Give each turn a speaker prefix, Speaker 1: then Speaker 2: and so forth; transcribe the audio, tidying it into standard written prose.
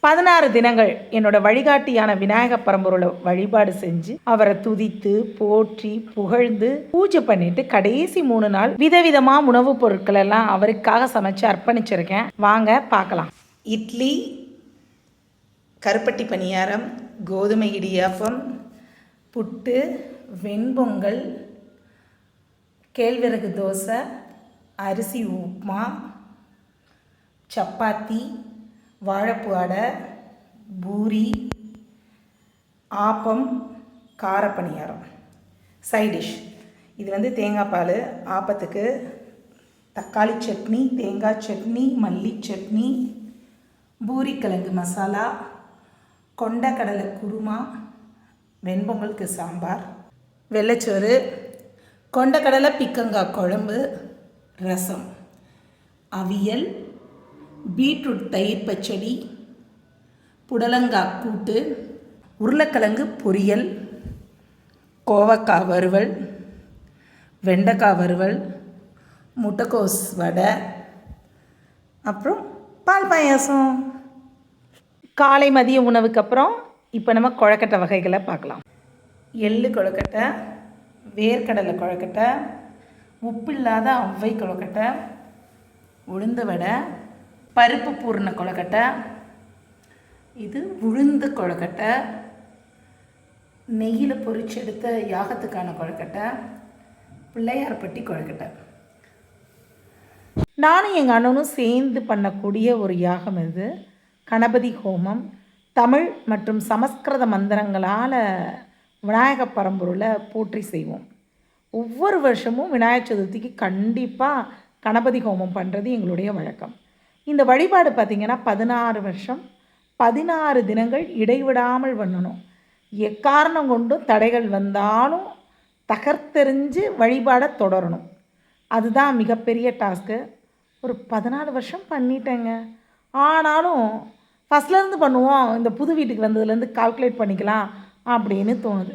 Speaker 1: 16 தினங்கள் என்னோட வழிகாட்டியான விநாயக பரம்பொருளை வழிபாடு செஞ்சு அவரை துதித்து போற்றி புகழ்ந்து பூஜை பண்ணிட்டு கடைசி 3 நாள் விதவிதமாக உணவுப் பொருட்கள் எல்லாம் அவருக்காக சமைச்சு அர்ப்பணிச்சிருக்கேன். வாங்க பார்க்கலாம். இட்லி, கருப்பட்டி பணியாரம், கோதுமை இடியாப்பம், புட்டு, வெண்பொங்கல், கேழ்வரகு தோசை, அரிசி உப்புமா, சப்பாத்தி, வாழைப்பூ அடை, பூரி, ஆப்பம், காரப்பணியாரம். சைடிஷ் இது தேங்காய் பால் ஆப்பத்துக்கு, தக்காளி சட்னி, தேங்காய் சட்னி, மல்லி சட்னி, பூரிக்கிழங்கு மசாலா, கொண்டக்கடலை குருமா, வெண்பொங்கலுக்கு சாம்பார், வெள்ளைச்சோறு, கொண்டக்கடலை பிக்கங்காய் குழம்பு, ரசம், அவியல், பீட்ரூட் தயிர் பச்சடி, புடலங்காய் கூட்டு, உருளைக்கிழங்கு பொரியல், கோவக்காய் வறுவல், வெண்டைக்காய் வறுவல், முட்டைக்கோஸ் வடை, அப்புறம் பால் பாயாசம். காலை மதிய உணவுக்கு அப்புறம் இப்போ நம்ம கொழக்கட்டை வகைகளை பார்க்கலாம். எள்ளு கொழுக்கட்டை, வேர்க்கடலை கொழுக்கட்டை, உப்பு இல்லாத அவ்வை கொழுக்கட்டை, உளுந்து வடை, பருப்பு பூர்ண கொழுக்கட்டை, இது உளுந்து கொழுக்கட்டை, நெய்யில் பொரிச்செடுத்த யாகத்துக்கான கொழுக்கட்டை, பிள்ளையார்பட்டி கொழுக்கட்டை. நானும் எங்கள் அண்ணனும் சேர்ந்து பண்ணக்கூடிய ஒரு யாகம் இது. கணபதி ஹோமம். தமிழ் மற்றும் சமஸ்கிருத மந்திரங்களால் விநாயக பரம்பொருளை போற்றி செய்வோம். ஒவ்வொரு வருஷமும் விநாயகர் சதுர்த்திக்கு கண்டிப்பாக கணபதி ஹோமம் பண்ணுறது எங்களுடைய வழக்கம். இந்த வழிபாடு பார்த்திங்கன்னா 16 வருஷம் 16 தினங்கள் இடைவிடாமல் பண்ணணும். எக்காரணம் கொண்டும் தடைகள் வந்தாலும் தகர்த்தெறிஞ்சு வழிபாடை தொடரணும். அதுதான் மிகப்பெரிய டாஸ்க்கு. ஒரு 14 வருஷம் பண்ணிட்டேங்க. ஆனாலும் ஃபஸ்ட்லேருந்து பண்ணுவோம், இந்த புது வீட்டுக்கு வந்ததுலேருந்து கால்குலேட் பண்ணிக்கலாம் அப்படின்னு தோணுது.